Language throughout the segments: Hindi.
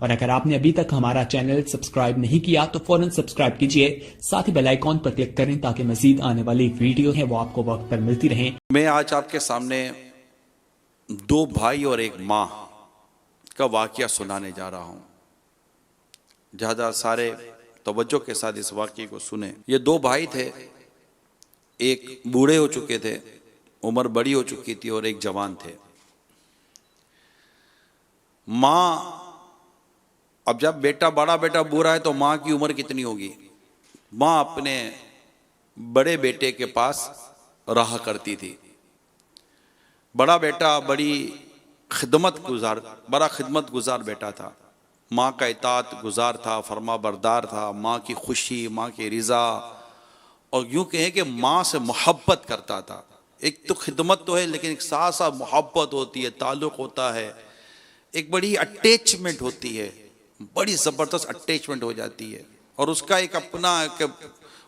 और अगर आपने अभी तक हमारा चैनल सब्सक्राइब नहीं किया तो फौरन सब्सक्राइब कीजिए, साथ ही बेल आइकॉन पर क्लिक करें ताकि मजीद आने वाली वीडियो है वो आपको वक्त पर मिलती रहे। मैं आज आपके सामने दो भाई और एक माँ का वाकया सुनाने जा रहा हूँ। ज़्यादा सारे तवज्जो के साथ इस वाकये को सुने। ये दो भाई थे, एक बूढ़े हो चुके थे, उम्र बड़ी हो चुकी थी, और एक जवान थे। माँ, अब जब बड़ा बेटा बूढ़ा है तो माँ की उम्र कितनी होगी? माँ अपने बड़े बेटे के पास रहा करती थी। बड़ा बेटा बड़ा खिदमत गुजार बेटा था। माँ का इताअत गुजार था, फरमा बरदार था, माँ की खुशी, माँ की रिज़ा, और यूँ कहें कि माँ से मोहब्बत करता था। एक तो खिदमत तो है, लेकिन एक साथ साथ मोहब्बत होती है, ताल्लुक़ होता है, एक बड़ी अटैचमेंट होती है, बड़ी ज़बरदस्त अटैचमेंट हो जाती है। और उसका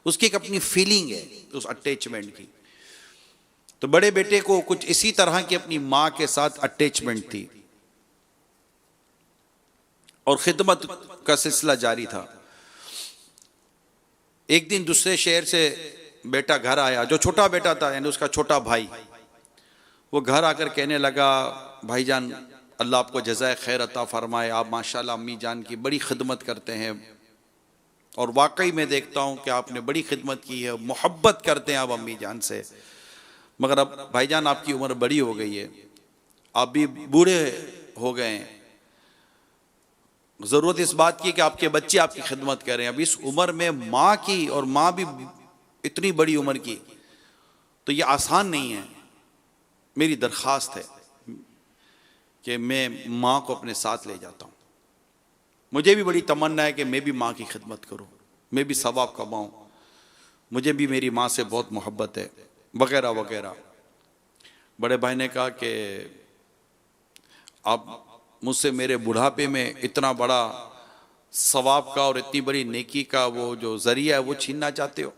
उसकी एक अपनी फीलिंग है उस अटैचमेंट की। तो बड़े बेटे को कुछ इसी तरह की अपनी माँ के साथ अटैचमेंट थी और खिदमत का सिलसिला जारी था। एक दिन दूसरे शहर से बेटा घर आया, जो छोटा बेटा था यानी उसका छोटा भाई। वो घर आकर कहने लगा, भाईजान अल्लाह आपको जज़ाए खैर अता फरमाए, आप माशाल्लाह अम्मी जान की बड़ी खिदमत करते हैं, और वाकई में देखता हूँ कि आपने बड़ी खिदमत की है, मोहब्बत करते हैं आप अम्मी जान से। मगर अब भाईजान आपकी उम्र बड़ी हो गई है, आप भी बूढ़े हो गए हैं, ज़रूरत इस बात की कि आपके बच्चे आपकी खिदमत करें। अब इस उम्र में माँ की, और माँ भी इतनी बड़ी उम्र की, तो ये आसान नहीं है। मेरी दरख्वास्त है कि मैं माँ को अपने साथ ले जाता हूँ। मुझे भी बड़ी तमन्ना है कि मैं भी माँ की खिदमत करूँ, मैं भी सवाब कमाऊँ, मुझे भी मेरी माँ से बहुत मोहब्बत है, वगैरह वगैरह। बड़े भाई ने कहा कि आप मुझसे मेरे बुढ़ापे में इतना बड़ा सवाब का और इतनी बड़ी नेकी का वो जो ज़रिया है वो छीनना चाहते हो?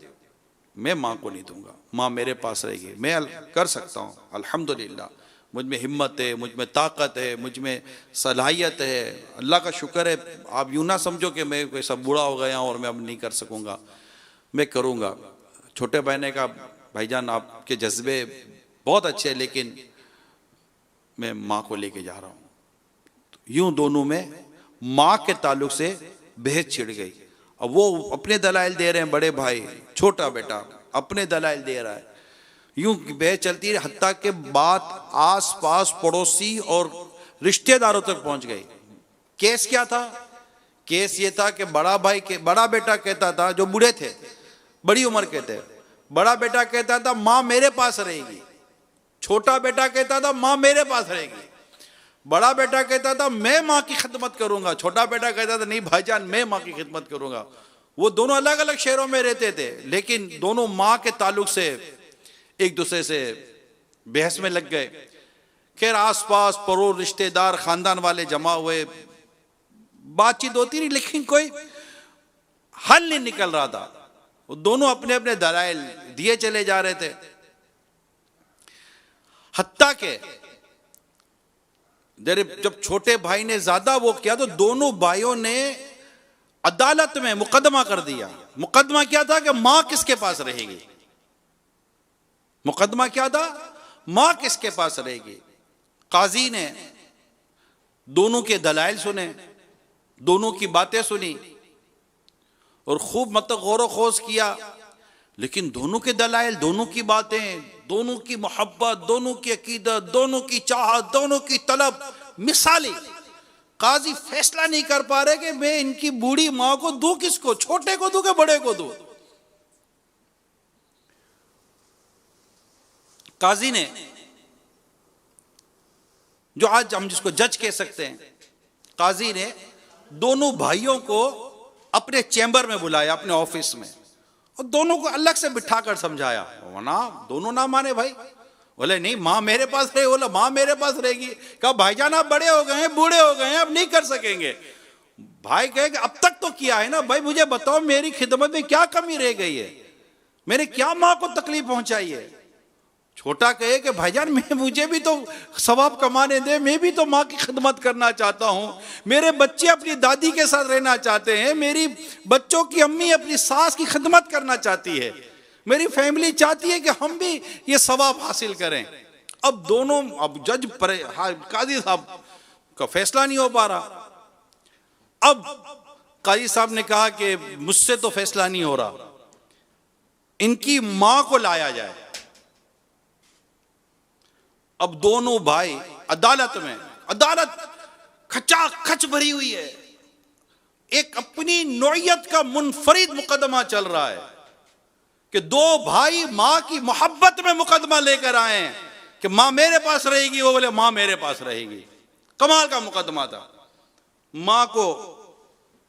मैं माँ को नहीं दूंगा, माँ मेरे पास रहेगी। मैं कर सकता हूँ, अल्हम्दुलिल्लाह मुझ में हिम्मत है, मुझ में ताकत है, मुझ में सलाहियत है, अल्लाह का शुक्र है। आप यूँ ना समझो कि मैं कोई सब बूढ़ा हो गया और मैं अब नहीं कर सकूँगा, मैं करूँगा। छोटे भाई ने कहा, भाईजान आपके जज्बे बहुत अच्छे हैं, लेकिन मैं माँ को लेके जा रहा हूँ। यूं दोनों में माँ के ताल्लुक से बहस छिड़ गई। अब वो अपने दलाइल दे रहे हैं, बड़े भाई, छोटा बेटा अपने दलाइल दे रहा है। यूं बहस चलती रही, हत्ता के बात आस पास पड़ोसी और रिश्तेदारों तक पहुंच गई। केस क्या था? केस ये था कि बड़ा बेटा कहता था, जो बूढ़े थे, बड़ी उम्र के थे, बड़ा बेटा कहता था माँ मेरे पास रहेगी, छोटा बेटा कहता था माँ मेरे पास रहेगी। बड़ा बेटा कहता था मैं माँ की खिदमत करूंगा, छोटा बेटा कहता था नहीं भाईजान मैं माँ की खिदमत करूंगा। वो दोनों अलग अलग शहरों में रहते थे, लेकिन दोनों माँ के ताल्लुक से एक दूसरे से बहस में लग गए। खैर आसपास पड़ोस, रिश्तेदार, खानदान वाले जमा हुए, बातचीत होती रही, लेकिन कोई हल नहीं निकल रहा था। वो दोनों अपने अपने दलाइल दिए चले जा रहे थे। हत्ता के जब छोटे भाई ने ज्यादा वो किया तो दोनों भाइयों ने अदालत में मुकदमा कर दिया। मुकदमा क्या था कि मां किसके पास रहेगी? मुकदमा क्या था? मां किसके पास रहेगी? काजी ने दोनों के दलाइल सुने, दोनों की बातें सुनी और खूब गौर खोज किया, लेकिन दोनों के दलाइल, दोनों की बातें, दोनों की मोहब्बत, दोनों की अकीदत, दोनों की चाहत, दोनों की तलब मिसाली। काजी फैसला नहीं कर पा रहे कि मैं इनकी बूढ़ी मां को दूं किसको, छोटे को दूं कि बड़े को दूं। काजी ने, जो आज हम जिसको जज कह सकते हैं, काजी ने दोनों भाइयों को अपने चैम्बर में बुलाया, अपने ऑफिस में, और दोनों को अलग से बिठाकर समझाया। वरना दोनों ना माने भाई, बोले नहीं माँ मेरे पास रहे, बोला माँ मेरे पास रहेगी। कहा भाईजान आप बड़े हो गए हैं, बूढ़े हो गए हैं, अब नहीं कर सकेंगे। भाई कहे अब तक तो किया है ना भाई, मुझे बताओ मेरी खिदमत में क्या कमी रह गई है, मैंने क्या माँ को तकलीफ पहुंचाई है? छोटा कहे कि भाईजान मुझे भी तो सवाब कमाने दे, मैं भी तो माँ की खिदमत करना चाहता हूँ, मेरे बच्चे अपनी दादी के साथ रहना चाहते हैं, मेरी बच्चों की अम्मी अपनी सास की खिदमत करना चाहती है, मेरी फैमिली चाहती है कि हम भी ये सवाब हासिल करें। अब दोनों, अब काजी साहब का फैसला नहीं हो पा रहा। अब काजी साहब ने कहा कि मुझसे तो फैसला नहीं हो रहा, इनकी मां को लाया जाए। अब दोनों भाई अदालत में, अदालत खचाखच भरी हुई है, एक अपनी नौइयत का मुनफरिद मुकदमा चल रहा है कि दो भाई मां की मोहब्बत में मुकदमा लेकर आए हैं कि मां मेरे पास रहेगी, वो बोले मां मेरे पास रहेगी। कमाल का मुकदमा था। मां को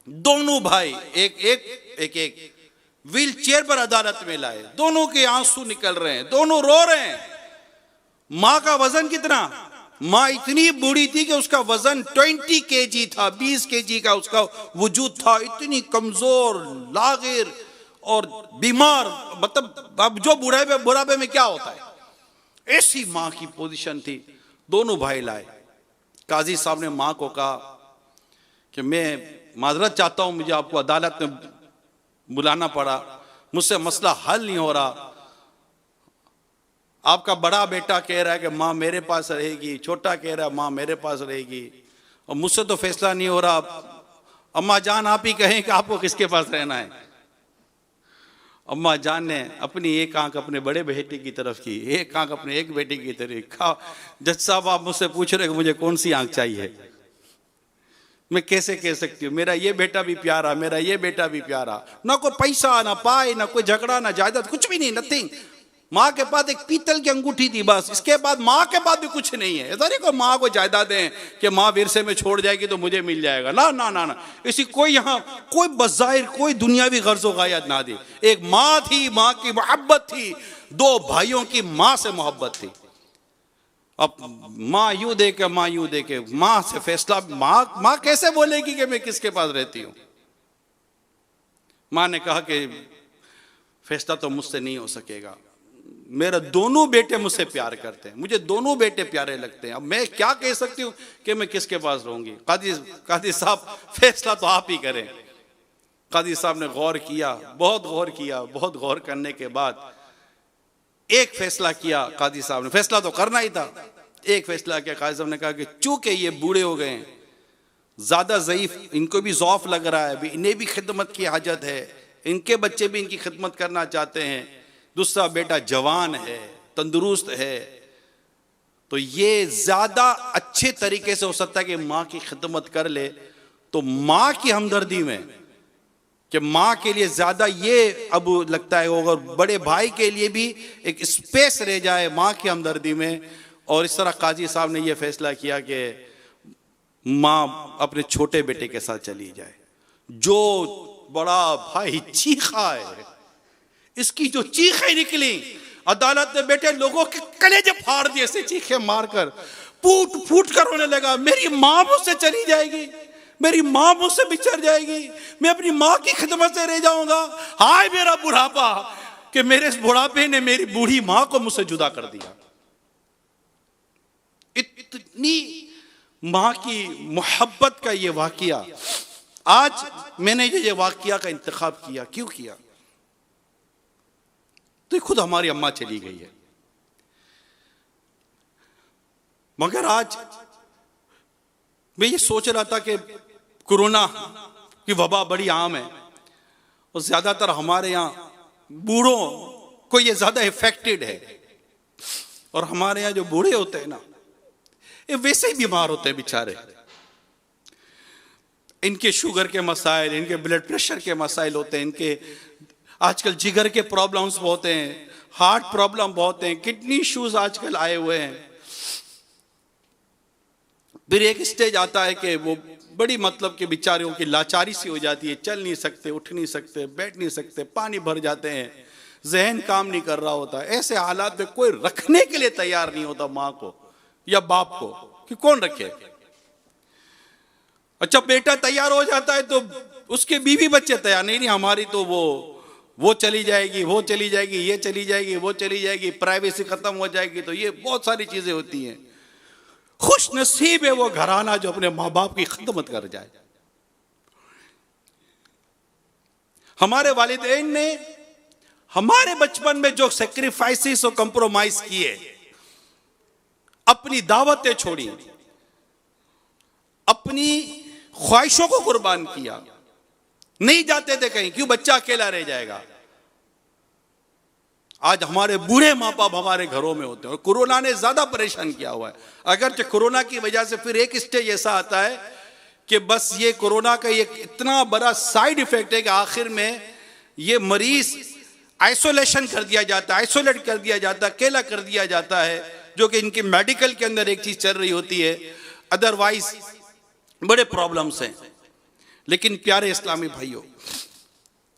दोनों भाई एक व्हील चेयर पर अदालत में लाए, दोनों के आंसू निकल रहे हैं, दोनों रो रहे हैं। मां का वजन कितना? मां इतनी बूढ़ी थी कि उसका वजन 20 kg था, 20 kg का उसका वजूद था, इतनी कमजोर, लागिर और बीमार। मतलब अब जो बुढ़ापे में क्या होता है, ऐसी मां की पोजीशन थी। दोनों भाई लाए। काजी साहब ने मां को कहा कि मैं माजरत चाहता हूं, मुझे आपको अदालत में बुलाना पड़ा, मुझसे मसला हल नहीं हो रहा। आपका बड़ा बेटा कह रहा है कि मां मेरे पास रहेगी, छोटा कह रहा है मां मेरे पास रहेगी, और मुझसे तो फैसला नहीं हो रहा। अम्मा जान आप ही कहें कि आपको किसके पास रहना है। अम्मा जान ने अपनी एक आंख अपने बड़े बेटे की तरफ की, एक आंख अपने एक बेटे की तरफ। जज साहब आप मुझसे पूछ रहे कि मुझे कौन सी आंख चाहिए, मैं कैसे कह सकती हूँ? मेरा ये बेटा भी प्यारा, मेरा ये बेटा भी प्यारा, ना कोई पैसा ना पाए, ना कोई झगड़ा, ना जायदाद, कुछ भी नहीं, नथिंग। माँ के पास एक पीतल की अंगूठी थी बस, इसके बाद माँ के पास भी कुछ नहीं है। ऐसा नहीं कोई माँ को जायदादें कि माँ विरसे में छोड़ जाएगी तो मुझे मिल जाएगा, ना ना ना ना। इसी कोई यहाँ कोई बज़ाहिर कोई दुनियावी गर्ज़ो गायत ना दी। एक माँ थी, माँ की मोहब्बत थी, दो भाइयों की माँ से मोहब्बत थी। अब माँ यूं देखे, माँ यूं देखे, माँ से फैसला, माँ कैसे बोलेगी कि मैं किसके पास रहती हूँ? माँ ने कहा कि फैसला तो मुझसे नहीं हो सकेगा, मेरा दोनों बेटे मुझसे प्यार करते हैं, मुझे दोनों बेटे प्यारे लगते हैं, अब मैं क्या कह सकती हूँ कि मैं किसके पास रहूंगी? काजी साहब फैसला तो आप ही करें। काजी साहब ने गौर किया, बहुत गौर किया, बहुत गौर करने के बाद एक फैसला किया। काजी साहब ने, फैसला तो करना ही था, एक फैसला किया। काजी साहब ने कहा कि चूंकि ये बूढ़े हो गए हैं, ज्यादा ज़ईफ, इनको भी ज़ौफ लग रहा है, इन्हें भी खिदमत की हाजत है, इनके बच्चे भी इनकी खिदमत करना चाहते हैं, दूसरा बेटा जवान है, तंदुरुस्त है, तो ये ज्यादा अच्छे तरीके से हो सकता है कि माँ की खिदमत कर ले। तो माँ की हमदर्दी में कि माँ के लिए ज्यादा ये अब लगता है, अगर बड़े भाई के लिए भी एक स्पेस रह जाए माँ की हमदर्दी में। और इस तरह काजी साहब ने यह फैसला किया कि माँ अपने छोटे बेटे के साथ चली जाए। जो बड़ा भाई चीखा है, इसकी जो चीखें निकली, अदालत में बैठे लोगों के कलेजे फाड़ दिए, ऐसे चीखें मारकर, फूट फूट कर रोने लगा, मेरी माँ मुझसे चली जाएगी, मेरी माँ मुझसे बिछड़ जाएगी, मैं अपनी माँ की खिदमत से रह जाऊंगा। हाय मेरा बुढ़ापा कि मेरे इस बुढ़ापे ने मेरी बूढ़ी माँ को मुझसे जुदा कर दिया। इतनी माँ की मोहब्बत का ये वाकया, आज मैंने ये वाकया का इंतखाब किया, क्यों किया? तो खुद हमारी अम्मा चली गई है, मगर आज मैं ये सोच रहा था कि कोरोना की वबा बड़ी आम है और ज्यादातर हमारे यहाँ बूढ़ों को ये ज्यादा इफेक्टेड है, और हमारे यहाँ जो बूढ़े होते हैं ना, ये वैसे ही बीमार होते हैं बेचारे। इनके शुगर के मसाइल, इनके ब्लड प्रेशर के मसाइल होते हैं, इनके आजकल जिगर के प्रॉब्लम्स बहुत हैं, हार्ट प्रॉब्लम बहुत हैं, किडनी इश्यूज आजकल आए हुए हैं। फिर एक स्टेज आता है कि वो बड़ी मतलब कि बेचारियों की लाचारी सी हो जाती है, चल नहीं सकते, उठ नहीं सकते, बैठ नहीं सकते, पानी भर जाते हैं, जहन काम नहीं कर रहा होता। ऐसे हालात में कोई रखने के लिए तैयार नहीं होता माँ को या बाप को, कि कौन रखे। अच्छा बेटा तैयार हो जाता है तो उसके बीवी बच्चे तैयार नहीं, हमारी तो वो वो चली जाएगी, वो चली जाएगी, ये चली जाएगी, वो चली जाएगी, प्राइवेसी खत्म हो जाएगी, तो ये बहुत सारी चीजें होती हैं। खुश नसीब है वो घराना जो अपने माँ बाप की खिदमत कर जाए। हमारे वालिदैन ने हमारे बचपन में जो सेक्रीफाइसेस और कंप्रोमाइज किए, अपनी दावतें छोड़ी, अपनी ख्वाहिशों को कुर्बान किया, नहीं जाते थे कहीं, क्यों? बच्चा अकेला रह जाएगा। आज हमारे बूढ़े माँ बाप हमारे घरों में होते हैं, और कोरोना ने ज्यादा परेशान किया हुआ है। अगर कोरोना की वजह से फिर एक स्टेज ऐसा आता है कि बस ये कोरोना का एक इतना बड़ा साइड इफेक्ट है कि आखिर में ये मरीज आइसोलेशन कर दिया जाता है, आइसोलेट कर दिया जाता है, अकेला कर दिया जाता है, जो कि इनके मेडिकल के अंदर एक चीज चल रही होती है। अदरवाइज बड़े प्रॉब्लम्स हैं। लेकिन प्यारे इस्लामी भाइयों,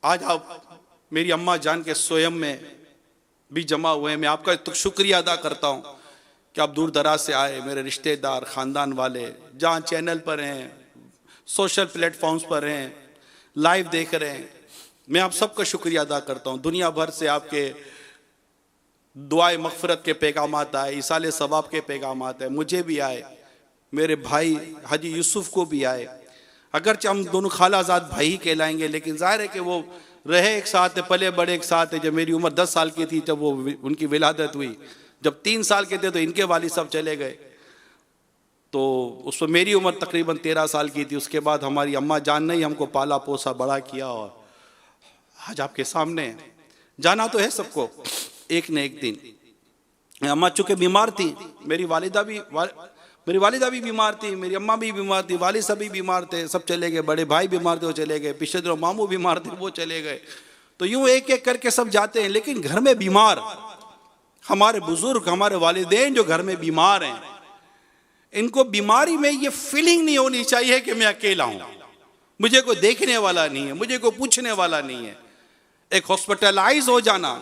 आज आप मेरी अम्मा जान के स्वयं में भी जमा हुए हैं। मैं आपका तो शुक्रिया अदा करता हूं कि आप दूर दराज से आए, मेरे रिश्तेदार, खानदान वाले, जहां चैनल पर हैं, सोशल प्लेटफॉर्म्स पर हैं, लाइव देख रहे हैं, मैं आप सबका शुक्रिया अदा करता हूं। दुनिया भर से आपके दुआए मगफरत के पैगाम आए, इसाले सवाब के पैगाम आए, मुझे भी आए, मेरे भाई हाजी यूसुफ को भी आए। अगरचे हम दोनों खालाजाद भाई ही कहलाएंगे, लेकिन जाहिर है कि वो रहे एक साथ, पले बड़े एक साथ है। जब मेरी उम्र 10 साल की थी जब वो उनकी विलादत हुई, जब 3 साल के थे तो इनके वालिद साहब चले गए, तो उस वक्त मेरी उम्र तकरीबन 13 साल की थी। उसके बाद हमारी अम्मा जान ने ही हमको पाला पोसा बड़ा किया, और आज आपके सामने जाना तो है सबको एक न एक दिन। अम्मा चूंकि बीमार थी, मेरी वालिदा भी बीमार थी, मेरी अम्मा भी बीमार थी, वालिद सभी बीमार थे, सब चले गए। बड़े भाई बीमार थे, वो चले गए। पिछले दिनों मामू बीमार थे, वो चले गए। तो यूं एक एक करके सब जाते हैं, लेकिन घर में बीमार हमारे बुजुर्ग, हमारे वालिदैन जो घर में बीमार हैं, इनको बीमारी में ये फीलिंग नहीं होनी चाहिए कि मैं अकेला हूं, मुझे कोई देखने वाला नहीं है, मुझे कोई पूछने वाला नहीं है। एक हॉस्पिटलाइज हो जाना,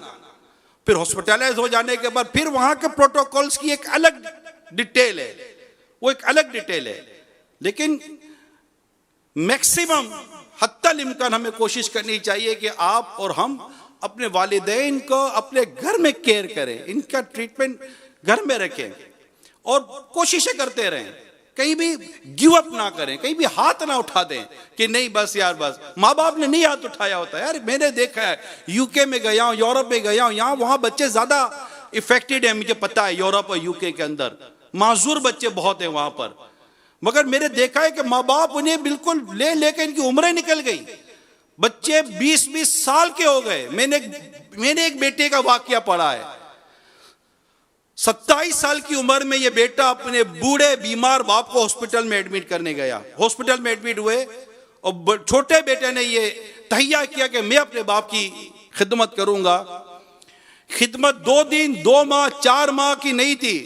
फिर हॉस्पिटलाइज हो जाने के बाद फिर वहां के प्रोटोकॉल्स की एक अलग डिटेल है, वो एक अलग डिटेल है। लेकिन मैक्सिमम हत्तल इम्कान हमें कोशिश करनी चाहिए कि आप और हम अपने वालिदैन को अपने घर में केयर करें, इनका ट्रीटमेंट घर में रखें, और कोशिशें करते रहें, कहीं भी गिव अप ना करें, कहीं भी हाथ ना उठा दें कि नहीं बस यार बस। माँ बाप ने नहीं हाथ उठाया होता यार, मैंने देखा है, यूके में गया हूं, यूरोप में गया हूं, यहाँ वहां बच्चे ज्यादा इफेक्टेड है, मुझे पता है। यूरोप और यूके के अंदर माजूर बच्चे बहुत हैं वहां पर, मगर मैंने देखा है कि माँ बाप उन्हें बिल्कुल लेकर इनकी उम्रें निकल गई, बच्चे 20-20 साल के हो गए। मैंने एक बेटे का वाकया पढ़ा है, 27 साल की उम्र में ये बेटा अपने बूढ़े बीमार बाप को हॉस्पिटल में एडमिट करने गया। हॉस्पिटल में एडमिट हुए और छोटे बेटे ने ये तहैया किया कि मैं अपने बाप की खिदमत करूंगा। खिदमत 2 दिन, 2 माह, 4 माह की नहीं थी।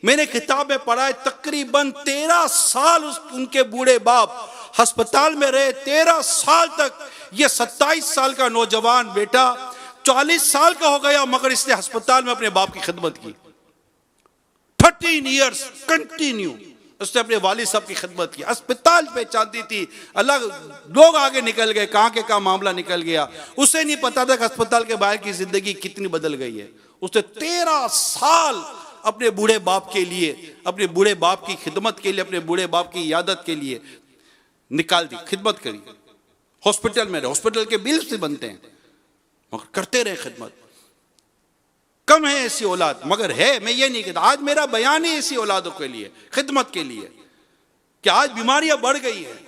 मैंने किताब में पढ़ा है तकरीबन 13 साल उनके बूढ़े बाप अस्पताल में रहे। 13 साल तक ये 27 साल का नौजवान बेटा 40 साल का हो गया, मगर इसने अस्पताल में अपने बाप की खिदमत की। 13 ईयर्स कंटिन्यू उसने अपने वालिद साहब की खिदमत की। अस्पताल पे चाहती थी, अलग लोग आगे निकल गए, कहां के कहां मामला निकल गया। उसे नहीं पता था कि अस्पताल के बाहर की जिंदगी कितनी बदल गई है। उसने 13 साल अपने बूढ़े बाप के लिए, अपने बूढ़े बाप की खिदमत के लिए, अपने बूढ़े बाप की इयादत के लिए निकाल दी, खिदमत करी। हॉस्पिटल में रहे, हॉस्पिटल के बिल से बनते हैं, मगर करते रहे खिदमत। कम है ऐसी औलाद, मगर है। मैं ये नहीं कहता, आज मेरा बयान ही ऐसी औलादों के लिए, खिदमत के लिए, कि आज बीमारियां बढ़ गई है।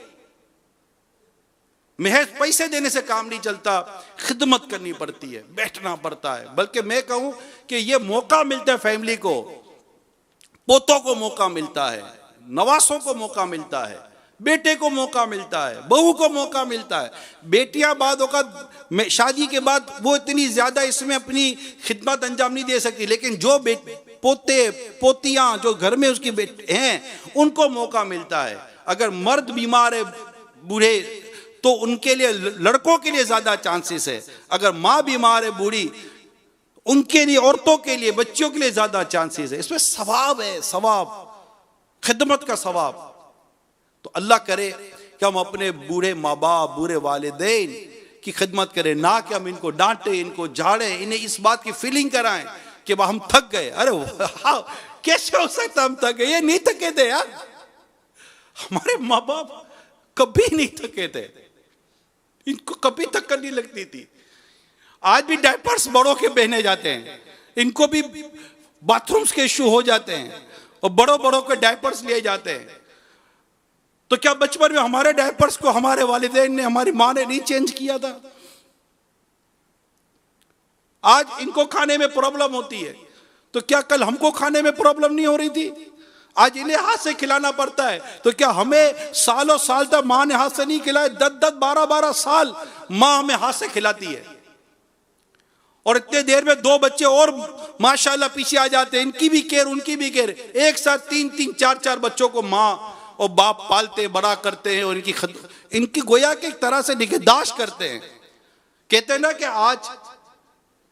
महज पैसे देने से काम नहीं चलता, खिदमत करनी पड़ती है, बैठना पड़ता है। बल्कि मैं कहूं कि ये मौका मिलता है फैमिली को, पोतों को मौका मिलता है, नवासों को मौका मिलता है, बेटे को मौका मिलता है, बहू को मौका मिलता है। बेटियां बाद औक़ात शादी के बाद वो इतनी ज्यादा इसमें अपनी खिदमत अंजाम नहीं दे सकती, लेकिन जो पोते पोतियां जो घर में उसकी हैं उनको मौका मिलता है। अगर मर्द बीमार है बूढ़े, तो उनके लिए, लड़कों के लिए ज्यादा चांसेस है। अगर माँ बीमार है बूढ़ी, उनके लिए, औरतों के लिए, बच्चियों के लिए ज्यादा चांसेस है। इसमें सवाब है, सवाब, खिदमत का सवाब। तो अल्लाह करे कि हम अपने बूढ़े माँ बाप, बूढ़े वालिदैन की खिदमत करें, ना कि हम इनको डांटे, इनको झाड़े, इन्हें इस बात की फीलिंग कराएं कि हम थक गए। अरे कैसे हो सकता हम थक गए? ये नहीं थके थे यार, हमारे माँ बाप कभी नहीं थके थे, इनको कभी थकन नहीं लगती थी। आज भी डायपर्स बड़ों के पहने जाते हैं, इनको भी बाथरूम्स के इश्यू हो जाते हैं और बड़ों बड़ों के डायपर्स लिए जाते हैं। तो क्या बचपन में हमारे डायपर्स को हमारे वालिदैन ने, हमारी माँ ने नहीं चेंज किया था? आज इनको खाने में प्रॉब्लम होती है, तो क्या कल हमको खाने में प्रॉब्लम नहीं हो रही थी? आज इन्हें हाथ से खिलाना पड़ता है, तो क्या हमें सालों साल तक माँ ने हाथ से नहीं खिलाए? 10-10, 12-12 साल माँ हमें हाथ से खिलाती है, और इतने देर में 2 बच्चे और माशाल्लाह पीछे आ जाते हैं, इनकी भी केयर उनकी भी केयर। एक साथ 3-3, 4-4 बच्चों को माँ और बाप पालते बड़ा करते हैं, और इनकी गोया के एक तरह से निगहदाश्त करते हैं। कहते हैं ना कि आज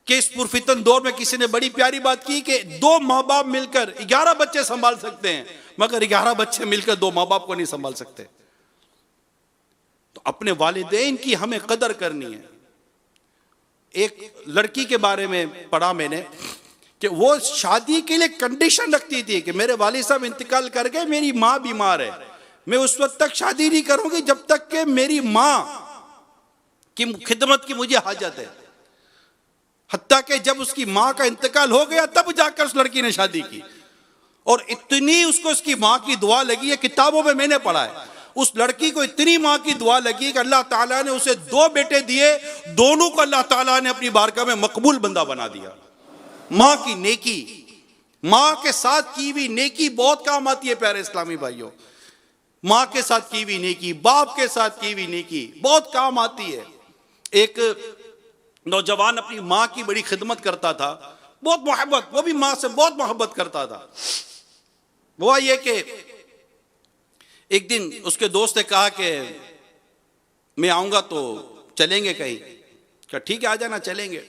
के इस पुरफितन दौर में किसी ने बड़ी प्यारी बात की कि 2 माँ बाप मिलकर 11 बच्चे संभाल सकते हैं, मगर 11 बच्चे मिलकर 2 माँ बाप को नहीं संभाल सकते। तो अपने वालिदैन की हमें कदर करनी है। एक लड़की के बारे में पढ़ा मैंने कि वो शादी के लिए कंडीशन रखती थी कि मेरे वालिद साहब इंतकाल कर गए, मेरी माँ बीमार है, मैं उस वक्त तक शादी नहीं करूंगी जब तक कि मेरी माँ की खिदमत की मुझे हाजत है। हत्ता कि जब उसकी माँ का इंतकाल हो गया तब जाकर उस लड़की ने शादी की, और इतनी उसको उसकी माँ की दुआ लगी है, किताबों में मैंने पढ़ा है, उस लड़की को इतनी माँ की दुआ लगी कि अल्लाह ताला ने उसे 2 बेटे दिए, दोनों को अल्लाह ताला ने अपनी बारगाह में मकबूल बंदा बना दिया। माँ की नेकी, माँ के साथ की हुई नेकी बहुत काम आती है प्यारे इस्लामी भाइयों। माँ के साथ की हुई नेकी, बाप के साथ की हुई नेकी बहुत काम आती है। एक नौजवान अपनी माँ की बड़ी खिदमत करता था, बहुत मोहब्बत, वो भी माँ से बहुत मोहब्बत करता था। हुआ ये कि एक दिन उसके दोस्त ने कहा कि मैं आऊंगा तो चलेंगे कहीं। क्या ठीक है, आ जाना, चलेंगे।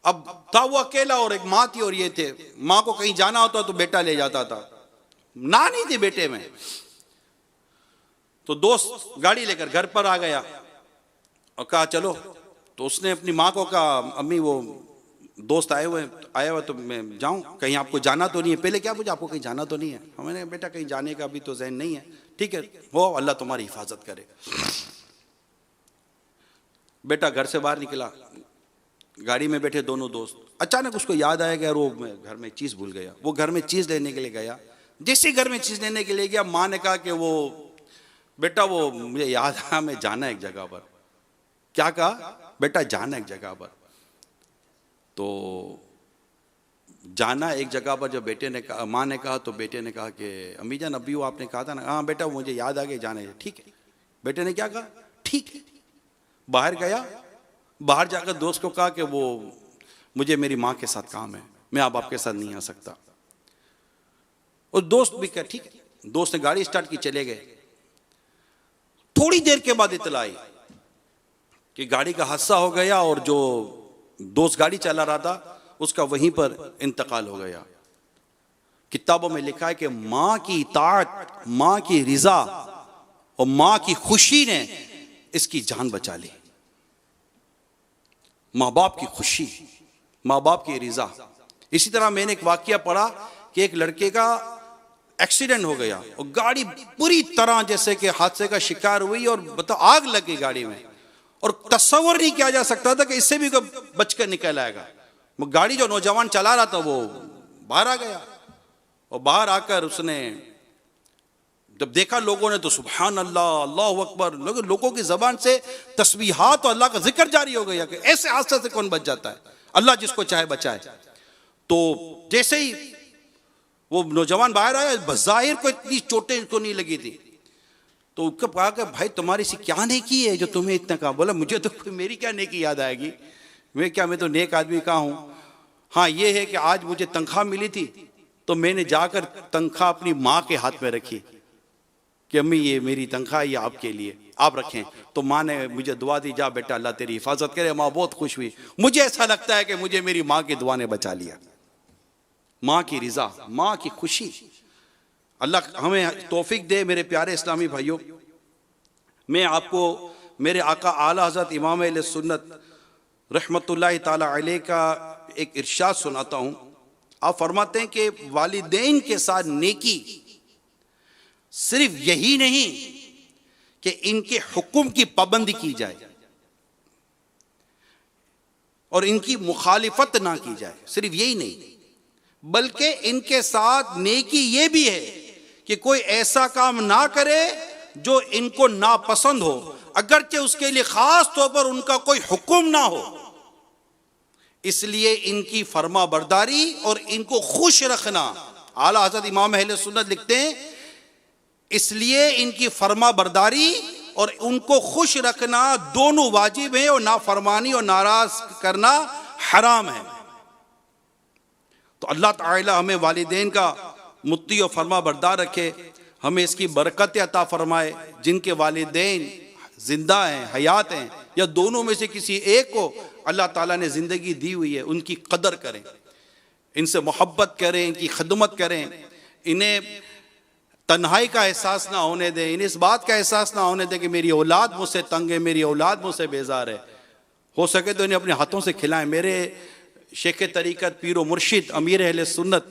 अब था वो अकेला और एक माँ थी और ये थे। माँ को कहीं जाना होता तो बेटा ले जाता था, ना नहीं थी बेटे में। तो दोस्त गाड़ी लेकर घर पर आ गया और कहा चलो। तो उसने अपनी माँ को कहा अम्मी वो दोस्त आया हुआ तो मैं जाऊं, कहीं आपको जाना तो नहीं है? पहले क्या पूछा, आपको कहीं जाना तो नहीं है? मैंने बेटा कहीं जाने का अभी तो ज़हन नहीं है। ठीक है, हो, अल्लाह तुम्हारी हिफाजत करे। बेटा घर से बाहर निकला, गाड़ी में बैठे दोनों दोस्त, अचानक उसको याद आया कि यार वो मैं घर में चीज़ भूल गया। वो घर में चीज़ लेने के लिए गया। जैसे घर में चीज़ लेने के लिए गया, माँ ने कहा कि वो बेटा वो मुझे याद आया, मैं जाना एक जगह पर। क्या कहा? बेटा जाना एक जगह पर। तो जाना एक जगह पर जब बेटे ने कहा, माँ ने कहा, तो बेटे ने कहा कि अम्मी जान अभी वो आपने कहा था ना? हाँ बेटा मुझे याद आ गया, जाना है। ठीक है। बेटे ने क्या कहा? ठीक है। बाहर गया, बाहर जाकर दोस्त को कहा कि वो मुझे मेरी माँ के साथ काम है, मैं अब आपके साथ नहीं आ सकता। और दोस्त भी कहा ठीक है। दोस्त ने गाड़ी स्टार्ट की, चले गए। थोड़ी देर के बाद इतला आई कि गाड़ी का हादसा हो गया और जो दोस्त गाड़ी चला रहा था उसका वहीं पर इंतकाल हो गया। किताबों में लिखा है कि माँ की इताअत, माँ की रिजा और माँ की खुशी ने इसकी जान बचा ली। माँ बाप की खुशी, माँ बाप की रिजा। इसी तरह मैंने एक वाकया पढ़ा कि एक लड़के का एक्सीडेंट हो गया और गाड़ी पूरी तरह जैसे कि हादसे का शिकार हुई और बताओ आग लग गई गाड़ी में, और तस्वर नहीं किया जा सकता था कि इससे भी बचकर निकल आएगा। वो गाड़ी जो नौजवान चला रहा था वो बाहर आ गया, और बाहर आकर उसने जब देखा लोगों ने तो सुभान अल्लाह, अल्लाह अकबर, लोगों की जबान से तस्बीहात और अल्लाह का जिक्र जारी हो गया कि ऐसे हादसे से कौन बच जाता है, अल्लाह जिसको चाहे बचाए। तो जैसे ही वो नौजवान बाहर आया, बज़ाहिर को इतनी चोटें इसको नहीं लगी थी, तो उसको कहा कि भाई तुम्हारी सी क्या नेकी है जो तुम्हें इतना कहा? बोला मुझे तो मेरी क्या नेकी याद आएगी, मैं तो नेक आदमी का हूँ। हाँ ये है कि आज मुझे तनख्वाह मिली थी तो मैंने जाकर तनख्वाह अपनी माँ के हाथ में रखी कि अम्मी ये मेरी तनख्वाह ये आपके लिए, आप रखें। तो माँ ने मुझे दुआ दी, जा बेटा अल्लाह तेरी हिफाजत करे। माँ बहुत खुश हुई। मुझे ऐसा लगता है कि मुझे मेरी माँ की दुआ ने बचा लिया। माँ की रिजा, माँ की खुशी। अल्लाह हमें तौफीक दे। मेरे प्यारे इस्लामी भाइयों, मैं आपको मेरे आका आला हज़रत इमाम अहले सुन्नत रहमतुल्लाहि ताला अलैह का एक इरशाद सुनाता हूँ। आप फरमाते हैं कि वालिदैन के साथ नेकी सिर्फ यही नहीं कि इनके हुक्म की पाबंदी की जाए और इनकी मुखालिफत ना की जाए, सिर्फ यही नहीं, बल्कि इनके साथ नेकी ये भी है कि कोई ऐसा काम ना करे जो इनको नापसंद हो, अगरचे उसके लिए खास तौर पर उनका कोई हुक्म ना हो। इसलिए इनकी फरमा बरदारी और इनको खुश रखना, आला हज़रत इमाम अहले सुन्नत लिखते हैं, इसलिए इनकी फरमा बरदारी और उनको खुश रखना दोनों वाजिब है और नाफरमानी और नाराज करना हराम है। तो अल्लाह ताला हमें वालिदैन का मुत्ती और फरमा बरदार रखे, हमें इसकी बरकत अता फरमाए। जिनके वालिदैन जिंदा हैं, हयात हैं, या दोनों में से किसी एक को अल्लाह ताला ने ज़िंदगी दी हुई है, उनकी कदर करें, इनसे मोहब्बत करें, इनकी खिदमत करें, इन्हें तन्हाई का एहसास ना होने दें, इन्हें इस बात का एहसास ना होने दें कि मेरी औलाद मुझसे तंग है, मेरी औलाद मुझसे बेजार है। हो सके तो इन्हें अपने हाथों से खिलाएं। मेरे शेख तरीक़त पीर व मुर्शिद अमीर अहले सुन्नत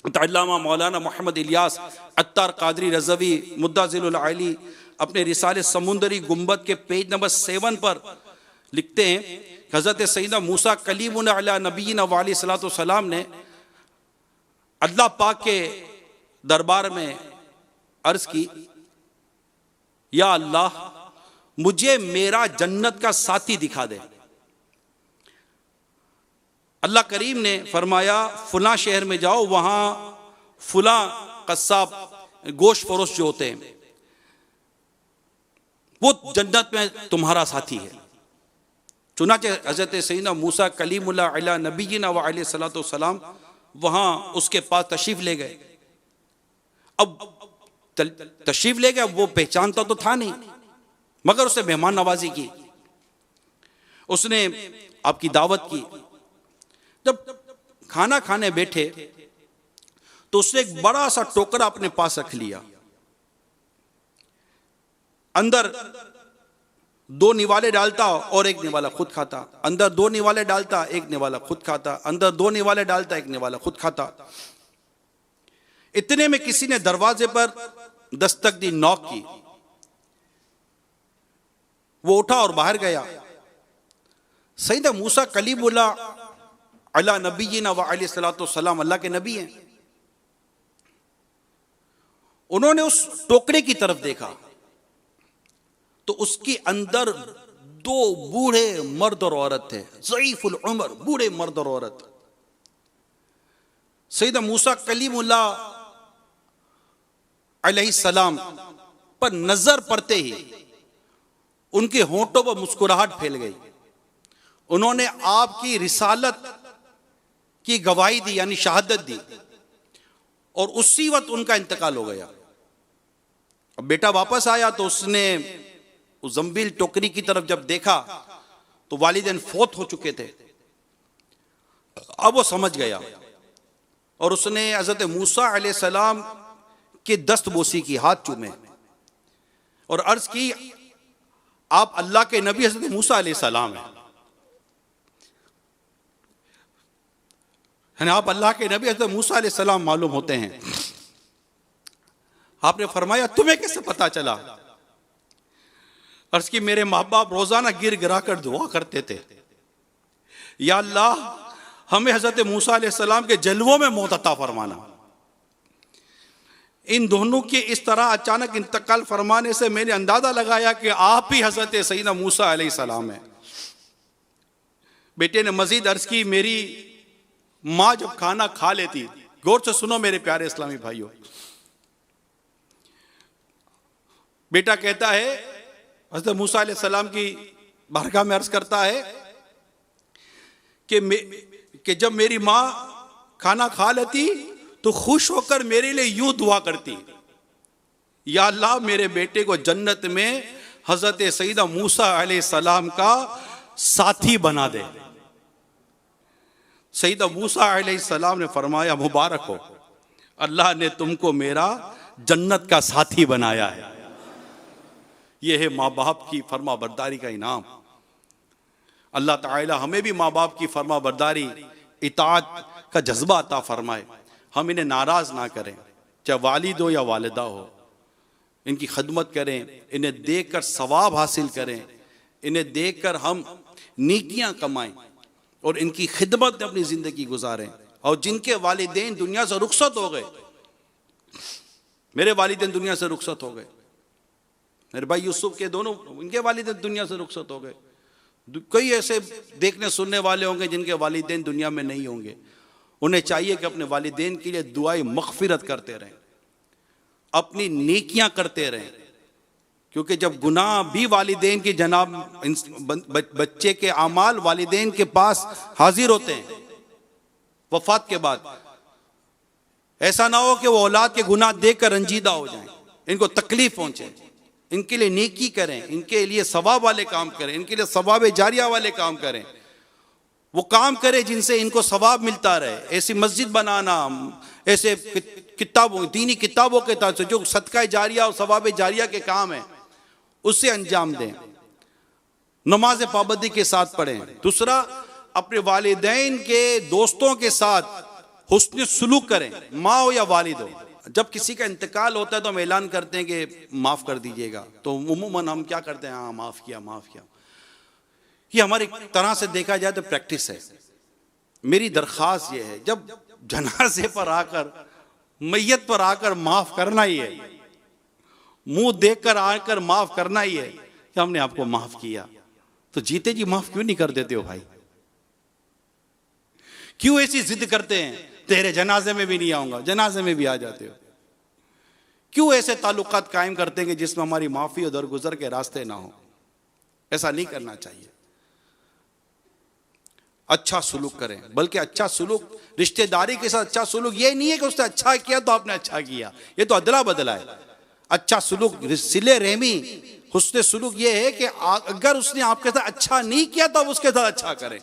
अल्लामा मौलाना मोहम्मद इलियास अत्तार कादरी रज़वी मुद्दाज़िलुल आली अपने रिसाले समुंदरी गुंबद के पेज नंबर 7 पर लिखते हैं, हज़रत सैयदना मूसा कलीमुन अला नबीना व अलैहि सलातो सलाम ने अल्लाह पाक के दरबार में अर्ज की, या अल्लाह मुझे मेरा जन्नत का साथी दिखा दे। अल्लाह करीम ने फरमाया, फुला शहर में जाओ, वहां फुला कस्साब गोश्त फरोश जो होते हैं वो जन्नत में तुम्हारा साथी है। चुनाचे हज़रत सैयदना मूसा कलीमुल्लाह अला नबीना व अलैहि सलातो सलाम वहां उसके पास तशरीफ ले गए। अब तशरीफ ले गए, वो पहचानता तो था नहीं, मगर उसने मेहमान नवाजी की, उसने आपकी दावत की। जब खाना खाने बैठे तो उसने एक बड़ा सा टोकरा अपने पास रख लिया, अंदर 2 निवाले डालता और एक निवाला खुद खाता, अंदर 2 निवाले डालता, एक निवाला खुद खाता, अंदर 2 निवाले डालता, एक निवाला खुद खाता। इतने में किसी ने दरवाजे पर दस्तक दी, नॉक की। वो उठा और बाहर गया। सैयदना मूसा कलीमुल्लाह अला नबीना व अलैहि सलातो सलाम अल्लाह के नबी हैं। उन्होंने उस टोकरे की तरफ देखा तो उसके अंदर 2 बूढ़े मर्द और औरत थे, ज़ईफुल उम्र, बूढ़े मर्द और औरत। सैयदना मूसा कलीमुल्लाह अलैहि सलाम पर नजर पड़ते ही उनके होंठों पर मुस्कुराहट फैल गई। उन्होंने आपकी रिसालत की गवाही दी, यानी शहादत दी, और उसी वक्त उनका इंतकाल हो गया। अब बेटा वापस आया तो उसने उस जंबील टोकरी की तरफ जब देखा तो वालिदैन फौत हो चुके थे। अब वो समझ गया और उसने हज़रत मूसा अलैहिस्सलाम के दस्तबोसी की, हाथ चूमे और अर्ज की, आप अल्लाह के नबी हज़रत मूसा अलैहिस्सलाम हैं, आप अल्लाह के नबी हज़रत मूसा अलैहिस्सलाम मालूम होते हैं। आपने फरमाया, तुम्हें कैसे पता चला? अर्ज की, मेरे माँ बाप रोजाना गिर गिरा कर दुआ करते थे, या अल्लाह हमें हज़रत मूसा अलैहिस्सलाम के जलवों में मौत अता फरमाना। इन दोनों के इस तरह अचानक इंतकाल फरमाने से मैंने अंदाजा लगाया कि आप ही हज़रत सैयदना मूसा अलैहिस्सलाम हैं। बेटे ने मजीद अर्ज की, मेरी माँ जब खाना खा लेती, गौर से सुनो मेरे प्यारे इस्लामी भाइयों, बेटा कहता है, हज़रत मूसा अलैहिस्सलाम की बारगाह में अर्ज करता है कि जब मेरी माँ खाना खा लेती तो खुश होकर मेरे लिए यूं दुआ करती, या अल्लाह मेरे बेटे को जन्नत में हज़रत सैयदना मूसा अलैहिस्सलाम का साथी बना दे। सैयदना मूसा अलैहिस्सलाम ने फरमाया, मुबारक हो, अल्लाह ने तुमको मेरा जन्नत का साथी बनाया है। ये है माँ बाप की फर्मा बरदारी का इनाम। अल्लाह ताला हमें भी माँ बाप की फर्मा बरदारी, इताअत का जज्बा अता फरमाए। हम इन्हें नाराज ना करें, चाहे वालिद हो या वालिदा हो, इनकी खदमत करें, इन्हें देखकर सवाब हासिल करें, इन्हें देखकर हम नेकियां कमाएं और इनकी खिदमत में अपनी जिंदगी गुजारें। और जिनके वालिदैन दुनिया से रुखसत हो गए, मेरे वालिदैन दुनिया से रुखसत हो गए, मेरे भाई यूसुफ के दोनों, इनके वालिदैन दुनिया से रुखसत हो गए। कई ऐसे देखने सुनने वाले होंगे जिनके वालिदैन दुनिया में नहीं होंगे। उन्हें चाहिए कि अपने वालिदैन के लिए दुआए मग़फ़िरत करते रहें, अपनी नेकियां करते रहें, क्योंकि जब गुनाह भी वालिदैन की जनाब बच्चे के आमाल वालिदैन के पास हाजिर होते हैं वफात के बाद, ऐसा ना हो कि वो औलाद के गुनाह देखकर रंजीदा हो जाएं, इनको तकलीफ पहुंचे। इनके लिए नेकी करें, इनके लिए सवाब वाले काम करें, इनके लिए सवाब जारिया वाले काम करें। वो काम करें जिनसे इनको सवाब मिलता रहे। ऐसी मस्जिद बनाना, ऐसे किताबों, दीनी किताबों के तहत जो सदका जारिया और सवाब जारिया के काम है उससे अंजाम दें। नमाज पाबंदी के साथ पढ़ें। दूसरा, अपने वालिदैन के दोस्तों के साथ हुस्न सुलूक करें, माँ हो या वालिद हो। जब किसी का इंतकाल होता है तो हम ऐलान करते हैं कि माफ़ कर दीजिएगा, तो उमूमन हम क्या करते हैं, हाँ माफ़ किया माफ़ किया। ये हमारी तरह से देखा जाए तो प्रैक्टिस है। मेरी दरख्वास्त ये है, जब जनाजे पर आकर, मैयत पर आकर माफ़ करना ही है, मुंह देखकर आकर माफ़ करना ही है कि हमने आपको माफ़ किया, तो जीते जी माफ़ क्यों नहीं कर देते हो भाई? क्यों ऐसी जिद करते हैं, तेरे जनाजे में भी नहीं आऊंगा, जनाजे में भी आ जाते हो? क्यों ऐसे ताल्लुकात कायम करते हैं कि जिसमें हमारी माफी और दरगुजर के रास्ते ना हो? ऐसा नहीं करना चाहिए। अच्छा सुलूक करें, बल्कि अच्छा सुलूक, रिश्तेदारी के साथ अच्छा सुलूक ये नहीं है कि उसने अच्छा किया तो आपने अच्छा किया, ये तो अदला बदला है। अच्छा सुलूक, सिले रहमी, हुस्न सुलूक ये है कि अगर उसने आपके साथ अच्छा नहीं किया तो आप उसके साथ अच्छा करें।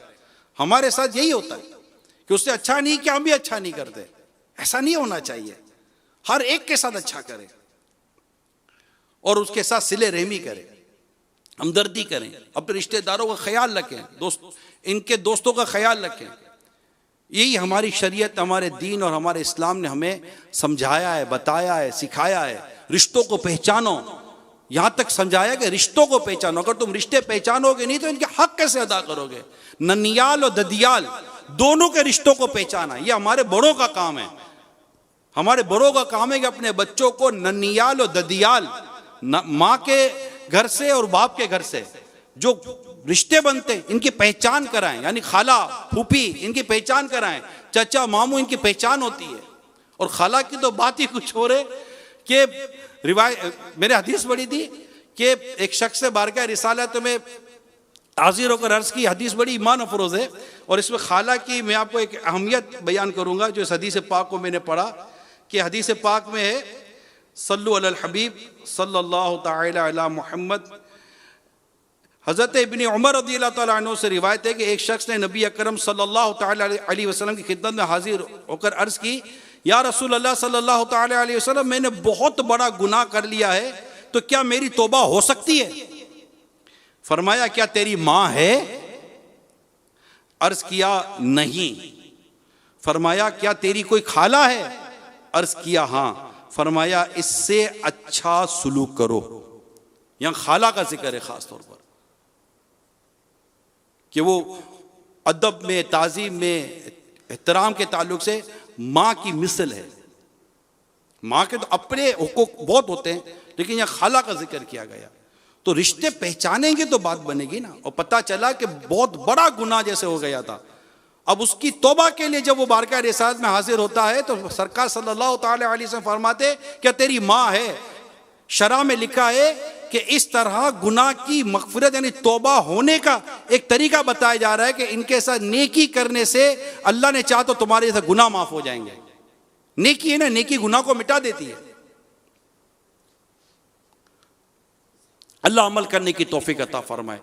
हमारे साथ यही होता है कि उसने अच्छा नहीं किया, हम भी अच्छा नहीं करते। ऐसा नहीं होना चाहिए। हर एक के साथ अच्छा करें और उसके साथ सिले रहमी करें, हमदर्दी करें, अपने रिश्तेदारों का ख्याल रखें, इनके दोस्तों का ख्याल रखें। यही हमारी शरीयत, हमारे दीन और हमारे इस्लाम ने हमें समझाया है, बताया है, सिखाया है। रिश्तों को पहचानो, यहां तक समझाया कि रिश्तों को पहचानो। अगर तुम रिश्ते पहचानोगे नहीं तो इनके हक कैसे अदा करोगे? ननियाल और ददियाल दोनों के रिश्तों को पहचाना, यह हमारे बड़ों का काम है। हमारे बड़ों का काम है कि अपने बच्चों को ननियाल और ददियाल, माँ के घर से और बाप के घर से जो रिश्ते बनते इनकी पहचान कराएं, यानी खाला फूफी इनकी पहचान कराएं, चाचा मामू इनकी पहचान होती है। और खाला की तो बात ही कुछ हो रहे कि मैंने हदीस पढ़ी थी कि एक शख्स से बारगाह रिसालत में हाजिर होकर अर्ज की, हदीस बड़ी ईमान अफरोज है और इसमें खाला की मैं आपको एक अहमियत बयान करूंगा जो इस हदीस पाक को मैंने पढ़ा कि हदीस पाक में है, सल्लु अलल हबीब सल्लल्लाहु तआला अला मुहम्मद। हज़रत इब्न उमर रज़ियल्लाहु तआला अन्हु से रिवायत है कि एक शख्स ने नबी अकरम सल्लल्लाहु तआला अलैहि वसल्लम की खिदमत में हाजिर होकर अर्ज़ की, या रसूल अल्लाह सल्लल्लाहु तआला अलैहि वसल्लम, मैंने बहुत बड़ा गुनाह कर लिया है, तो क्या मेरी तौबा हो सकती है? फरमाया, क्या तेरी माँ है? अर्ज़ किया, नहीं। फरमाया, क्या तेरी कोई खाला है? अर्ज़ किया, हाँ। फरमाया, इससे अच्छा सुलूक करो। यहां खाला का जिक्र है खास तौर पर कि वो अदब में, ताज़ीम में, एहतराम के ताल्लुक से माँ की मिसल है। माँ के तो अपने हुकूक बहुत होते हैं, लेकिन यहाँ खाला का जिक्र किया गया। तो रिश्ते पहचानेंगे तो बात बनेगी ना। और पता चला कि बहुत बड़ा गुनाह जैसे हो गया था, अब उसकी तौबा के लिए जब वो बारगाह रिसालत में हाजिर होता है तो सरकार सल्लल्लाहु तआला अलैहि वसल्लम फरमाते, क्या तेरी माँ है? शरा में लिखा है कि इस तरह गुनाह की मग़फ़िरत यानी तौबा होने का एक तरीका बताया जा रहा है कि इनके साथ नेकी करने से अल्लाह ने चाहा तो तुम्हारे जैसे गुनाह माफ हो जाएंगे। नेकी है ना, नेकी गुनाह को मिटा देती है। अल्लाह अमल करने की तौफीक अता फरमाए।